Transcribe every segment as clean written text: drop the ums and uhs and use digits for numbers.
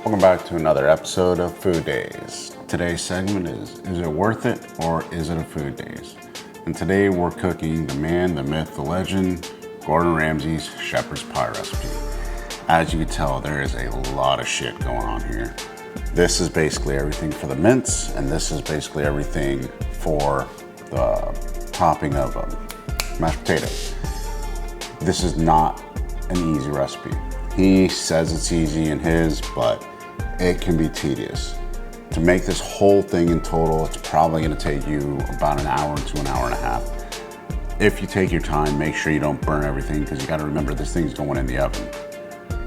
Welcome back to another episode of Food Daze. Today's segment is it worth it or is it a food daze? And today we're cooking the man, the myth, the legend, Grordan Ramsay's shepherd's pie recipe. As you can tell, there is a lot of shit going on here. This is basically everything for the mince, and this is basically everything for the topping of mashed potato. This is not an easy recipe. He says it's easy in his, but it can be tedious. To make this whole thing in total, it's probably gonna take you about an hour to an hour and a half. If you take your time, make sure you don't burn everything, because you gotta remember this thing's going in the oven.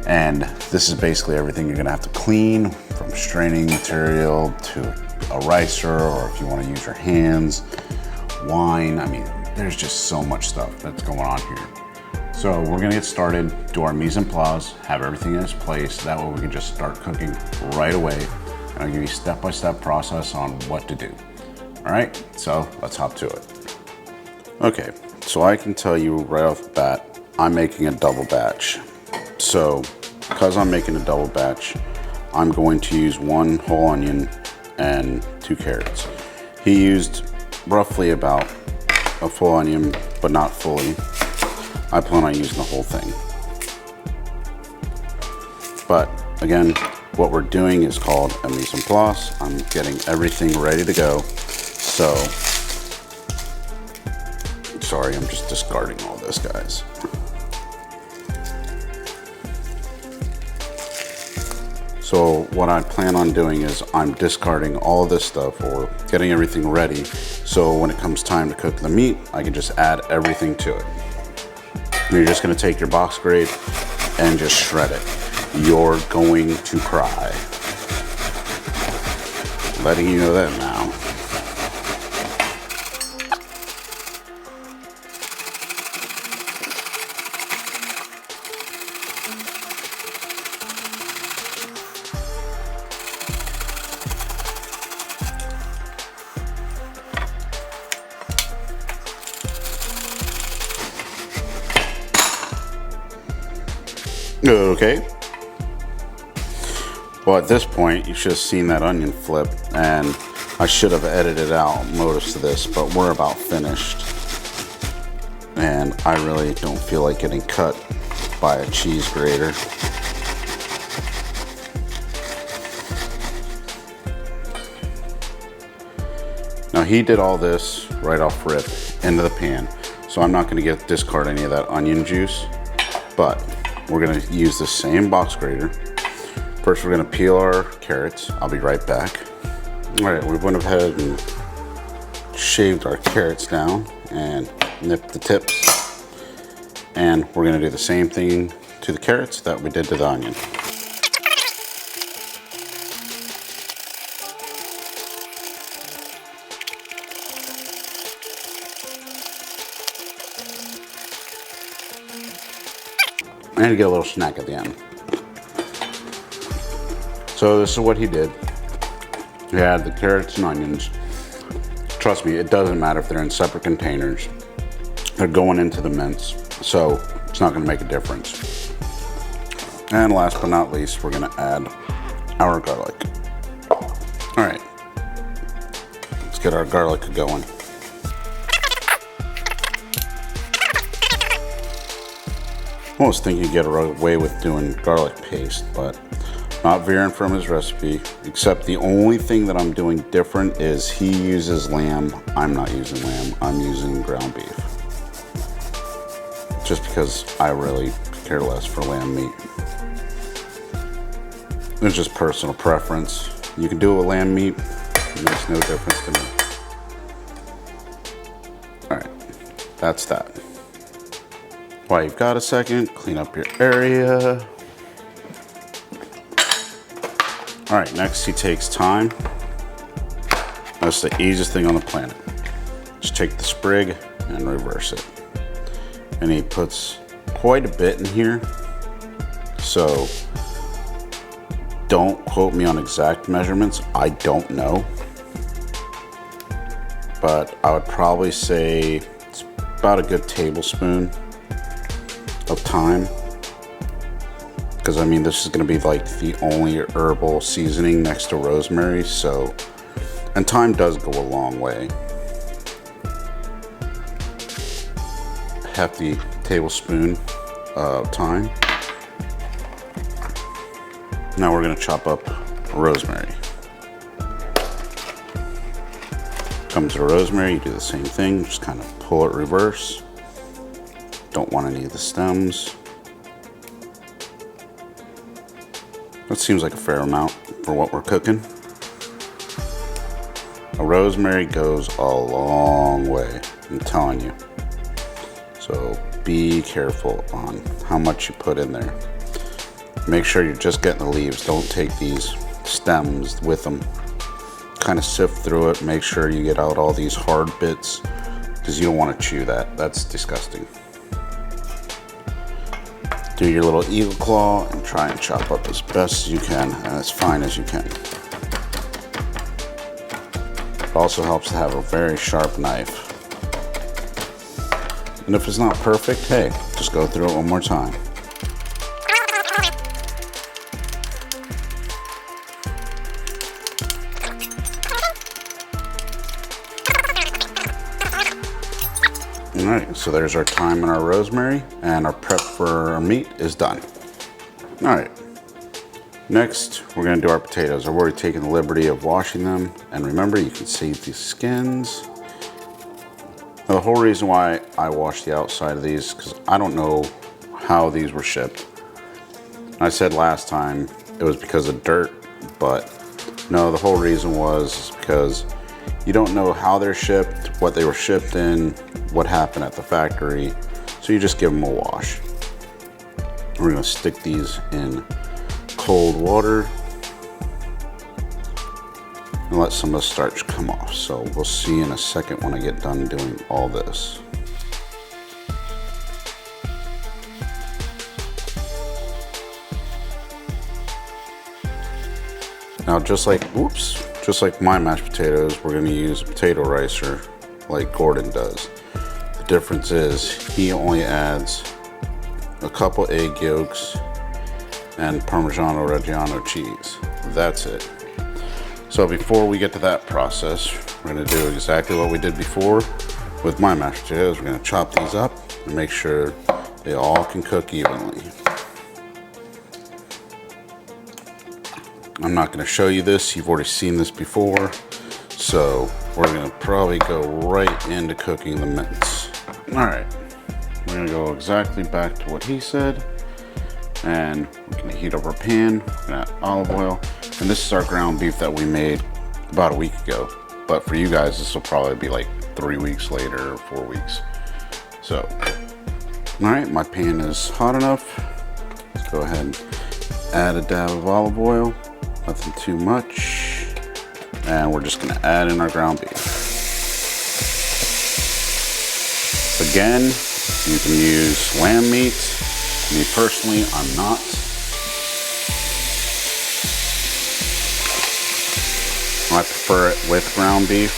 And this is basically everything you're gonna have to clean, from straining material to a ricer, or if you wanna use your hands, wine. I mean, there's just so much stuff that's going on here. So we're gonna get started, do our mise en place, have everything in its place. That way we can just start cooking right away. And I'll give you a step-by-step process on what to do. All right, so let's hop to it. Okay, so I can tell you right off the bat, I'm making a double batch. So because I'm making a double batch, I'm going to use 1 whole onion and 2 carrots. He used roughly about a full onion, but not fully. I plan on using the whole thing. But again, what we're doing is called a mise en place. I'm getting everything ready to go. So, sorry, I'm just discarding all this, guys. So what I plan on doing is I'm discarding all this stuff or getting everything ready. So when it comes time to cook the meat, I can just add everything to it. You're just gonna take your box grate and just shred it. You're going to cry. Letting you know that now. Okay. Well, at this point, you should have seen that onion flip, and I should have edited out most of this, but we're about finished. And I really don't feel like getting cut by a cheese grater. Now, he did all this right off rip into the pan, so I'm not going to discard any of that onion juice, but we're going to use the same box grater. First, we're going to peel our carrots. I'll be right back. All right, we went ahead and shaved our carrots down and nipped the tips. And we're going to do the same thing to the carrots that we did to the onion. And to get a little snack at the end. So this is what he did. He had the carrots and onions. Trust me, it doesn't matter if they're in separate containers. They're going into the mince, so it's not gonna make a difference. And last but not least, we're gonna add our garlic. All right, let's get our garlic going. I almost think you get away with doing garlic paste, but not veering from his recipe, except the only thing that I'm doing different is he uses lamb. I'm not using lamb, I'm using ground beef. Just because I really care less for lamb meat. It's just personal preference. You can do it with lamb meat, it makes no difference to me. All right, that's that. While you've got a second, clean up your area. All right, next he takes thyme. That's the easiest thing on the planet. Just take the sprig and reverse it. And he puts quite a bit in here. So don't quote me on exact measurements, I don't know. But I would probably say it's about a good tablespoon of thyme. because I mean this is going to be like the only herbal seasoning next to rosemary, so, and thyme does go a long way. Hefty tablespoon of thyme. Now we're going to chop up rosemary. Comes to rosemary, you do the same thing, just kind of pull it reverse. Don't want any of the stems. That seems like a fair amount for what we're cooking. A rosemary goes a long way, I'm telling you. So be careful on how much you put in there. Make sure you're just getting the leaves. Don't take these stems with them. Kind of sift through it. Make sure you get out all these hard bits because you don't want to chew that. That's disgusting. Do your little eagle claw and try and chop up as best as you can and as fine as you can. It also helps to have a very sharp knife. And if it's not perfect, hey, just go through it one more time. Alright, so there's our thyme and our rosemary, and our prep for our meat is done. Alright, next we're going to do our potatoes. I've already taken the liberty of washing them, and remember you can save these skins. Now, the whole reason why I wash the outside of these, because I don't know how these were shipped. I said last time it was because of dirt, but no, the whole reason was because you don't know how they're shipped, what they were shipped in, what happened at the factory, so you just give them a wash. We're going to stick these in cold water and let some of the starch come off. So we'll see in a second when I get done doing all this. Now just like my mashed potatoes, we're going to use a potato ricer like Grordan does. The difference is he only adds a couple egg yolks and Parmesan Reggiano cheese. That's it. So before we get to that process, we're going to do exactly what we did before with my mashed potatoes. We're going to chop these up and make sure they all can cook evenly. I'm not going to show you this, you've already seen this before, so we're going to probably go right into cooking the mince. Alright, we're going to go exactly back to what he said, and we're going to heat up our pan. We're going to add olive oil, and this is our ground beef that we made about a week ago, but for you guys this will probably be like 3 weeks later or 4 weeks. So, alright, my pan is hot enough. Let's go ahead and add a dab of olive oil. Nothing too much, and we're just going to add in our ground beef. Again, you can use lamb meat. Me personally, I'm not. I prefer it with ground beef.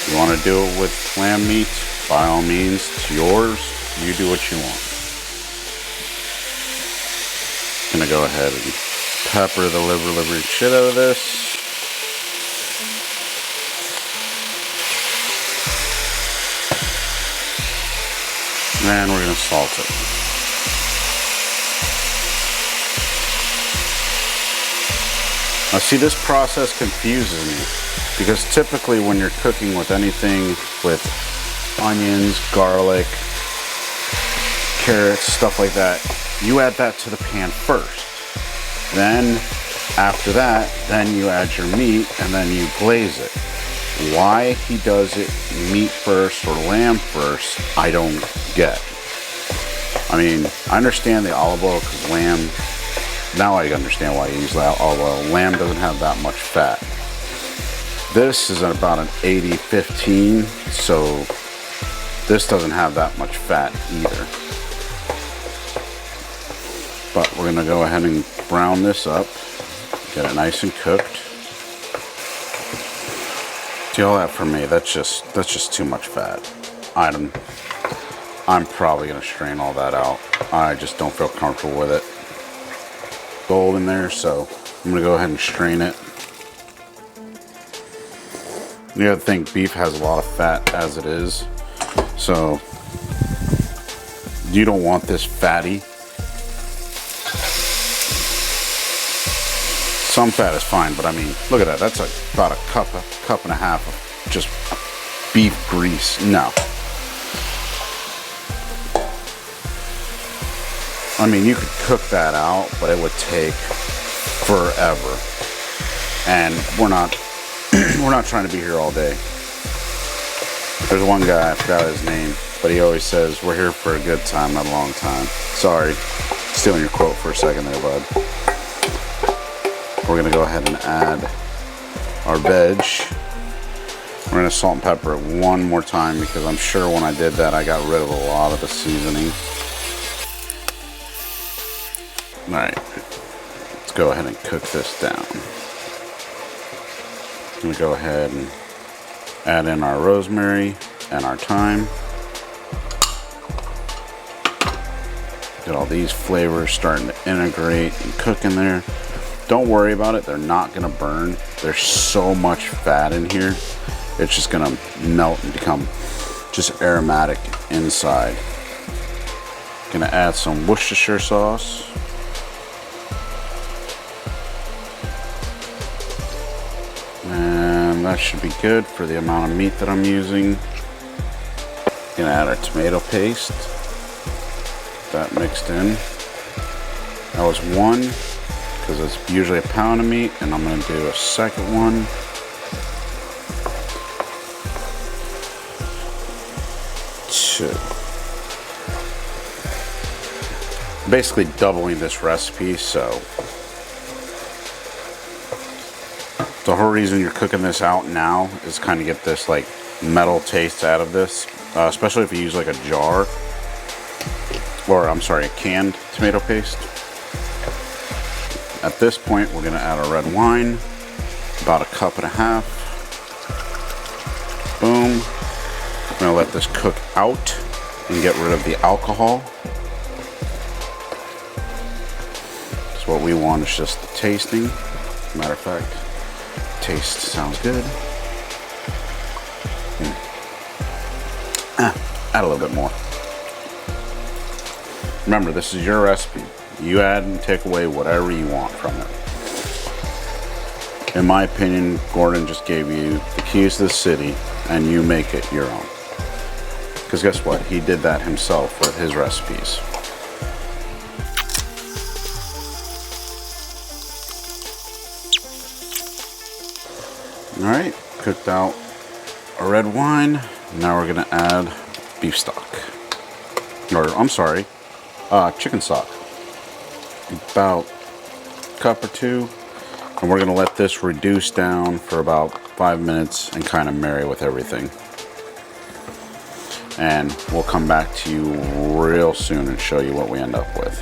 If you want to do it with lamb meat, by all means, it's yours. You do what you want. I'm going to go ahead and pepper the liver shit out of this. And we're going to salt it. Now see, this process confuses me because typically when you're cooking with anything with onions, garlic, carrots, stuff like that, you add that to the pan first. Then after that, then you add your meat and then you glaze it. Why he does it meat first or lamb first, I don't get. I mean, I understand the olive oil because lamb, now I understand why you use olive oil. Lamb doesn't have that much fat. This is about an 80-15, so this doesn't have that much fat either. But we're gonna go ahead and brown this up, get it nice and cooked. See, all that for me, that's just too much fat. I'm probably gonna strain all that out. I just don't feel comfortable with it. gold in there, so I'm gonna go ahead and strain it. You gotta think beef has a lot of fat as it is, so you don't want this fatty. Some fat is fine, but I mean, look at that. That's about a cup and a half of just beef grease. No. I mean, you could cook that out, but it would take forever. And we're not trying to be here all day. There's one guy, I forgot his name, but he always says, we're here for a good time, not a long time. Sorry, stealing your quote for a second there, bud. We're gonna go ahead and add our veg. We're gonna salt and pepper it one more time because I'm sure when I did that, I got rid of a lot of the seasoning. All right, let's go ahead and cook this down. I'm gonna go ahead and add in our rosemary and our thyme. Get all these flavors starting to integrate and cook in there. Don't worry about it, they're not gonna burn. There's so much fat in here. It's just gonna melt and become just aromatic inside. Gonna add some Worcestershire sauce. And that should be good for the amount of meat that I'm using. Gonna add our tomato paste. That mixed in. That was one, because it's usually a pound of meat, and I'm gonna do a second one. Two. Basically doubling this recipe, so the whole reason you're cooking this out now is kind of get this like metal taste out of this, especially if you use like a jar, or I'm sorry, a canned tomato paste. At this point, we're gonna add our red wine, about a cup and a half. Boom. I'm gonna let this cook out and get rid of the alcohol. So what we want is just the tasting. Matter of fact, taste sounds good. Add a little bit more. Remember, this is your recipe. You add and take away whatever you want from it. In my opinion, Grordan just gave you the keys to the city and you make it your own. Because guess what? He did that himself with his recipes. All right, cooked out our red wine. Now we're gonna add beef stock. Or, I'm sorry, chicken stock. About a cup or two. And we're gonna let this reduce down for about 5 minutes and kind of marry with everything. And we'll come back to you real soon and show you what we end up with.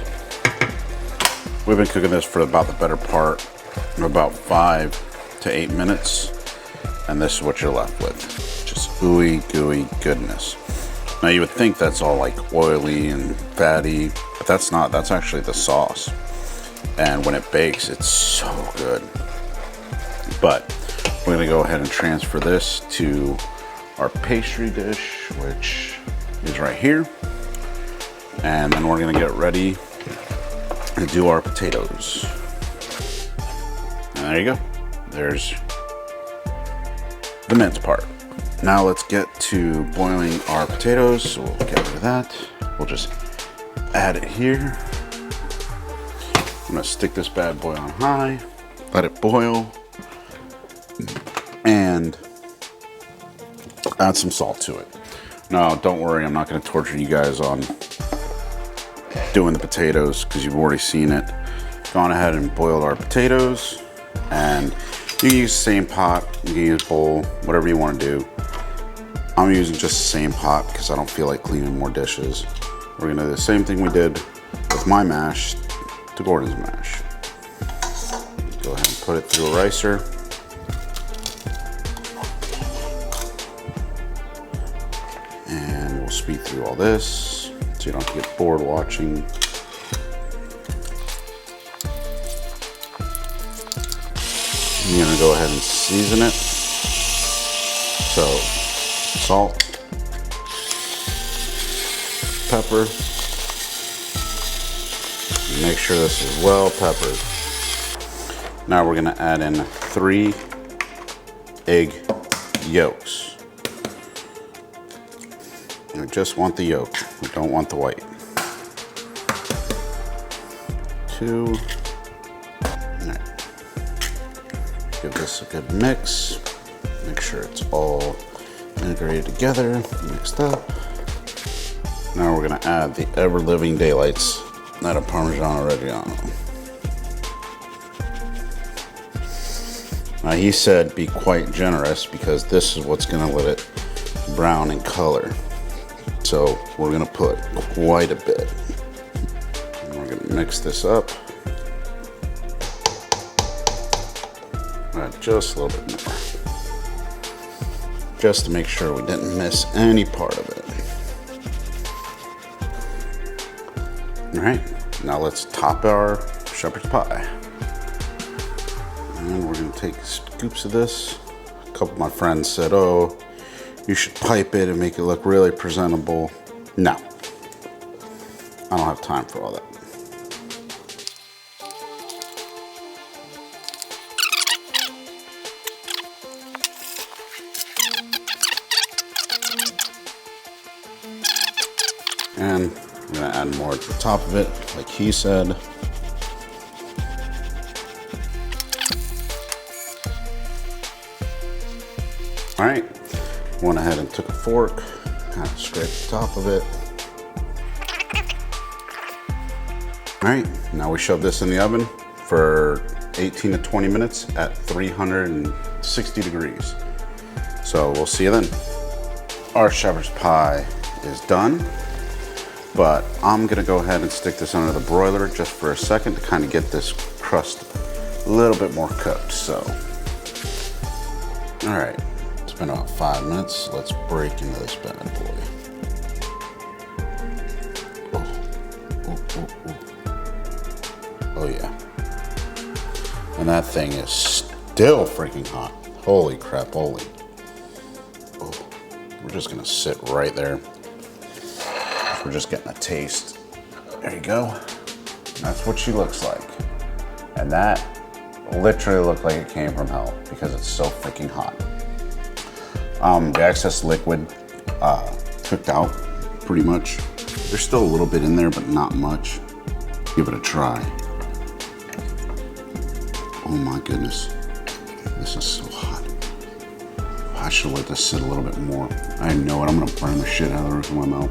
We've been cooking this for about the better part of about 5 to 8 minutes. And this is what you're left with. Just ooey gooey goodness. Now you would think that's all like oily and fatty, but that's not. That's actually the sauce. And when it bakes, it's so good. But we're gonna go ahead and transfer this to our pastry dish, which is right here. And then we're gonna get ready to do our potatoes. And there you go. There's the mince part. Now let's get to boiling our potatoes. So we'll get rid of that. We'll just add it here. I'm gonna stick this bad boy on high, let it boil, and add some salt to it. Now, don't worry, I'm not gonna torture you guys on doing the potatoes because you've already seen it. Gone ahead and boiled our potatoes, and you can use the same pot, you can use bowl, whatever you want to do. I'm using just the same pot because I don't feel like cleaning more dishes. We're gonna do the same thing we did with my mash to Grordan's mash. Go ahead and put it through a ricer. And we'll speed through all this so you don't get bored watching. I'm gonna go ahead and season it. So, salt, pepper. Make sure this is well peppered. Now we're gonna add in 3 egg yolks. We just want the yolk, we don't want the white. 2. All right. Give this a good mix. Make sure it's all integrated together, mixed up. Now we're gonna add the ever-living daylights, not a Parmesan Reggiano. Now he said be quite generous because this is what's gonna let it brown in color. So we're gonna put quite a bit. And we're gonna mix this up. Add just a little bit more. Just to make sure we didn't miss any part of it. All right, now let's top our shepherd's pie. And we're gonna take scoops of this. A couple of my friends said, oh, you should pipe it and make it look really presentable. No, I don't have time for all that. And I'm gonna add more to the top of it, like he said. All right, went ahead and took a fork, kind of scraped the top of it. All right, now we shove this in the oven for 18 to 20 minutes at 360 degrees. So we'll see you then. Our shepherd's pie is done, but I'm gonna go ahead and stick this under the broiler just for a second to kind of get this crust a little bit more cooked, so. All right, it's been about 5 minutes. Let's break into this bad boy. Oh yeah. And that thing is still freaking hot. Holy crap, holy. Oh, we're just gonna sit right there. We're just getting a taste. There you go. That's what she looks like. And that literally looked like it came from hell because it's so freaking hot. The excess liquid cooked out pretty much. There's still a little bit in there, but not much. Give it a try. Oh my goodness. This is so hot. I should let this sit a little bit more. I know it, I'm gonna burn the shit out of the roof of my mouth.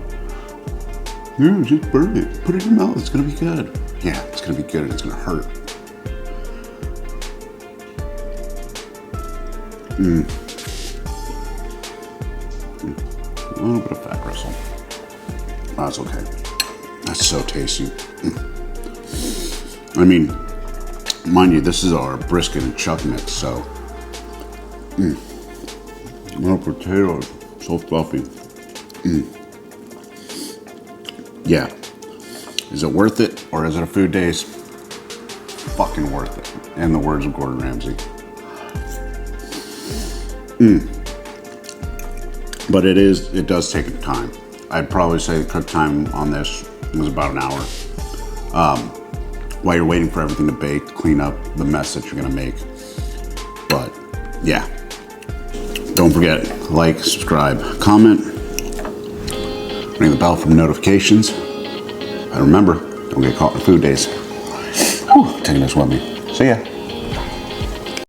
Yeah, just burn it. Put it in your mouth, it's gonna be good. Yeah, it's gonna be good and it's gonna hurt. A little bit of fat bristle. That's okay. That's so tasty. I mean, mind you, this is our brisket and chuck mix, so. Little potatoes, so fluffy. Yeah. Is it worth it or is it a Food Daze? Fucking worth it. In the words of Grordan Ramsay. But it does take time. I'd probably say the cook time on this was about an hour. While you're waiting for everything to bake, clean up the mess that you're gonna make. But yeah, don't forget, like, subscribe, comment, ring the bell for notifications. And remember, don't get caught in Food Daze. Whew, taking this with me. See ya.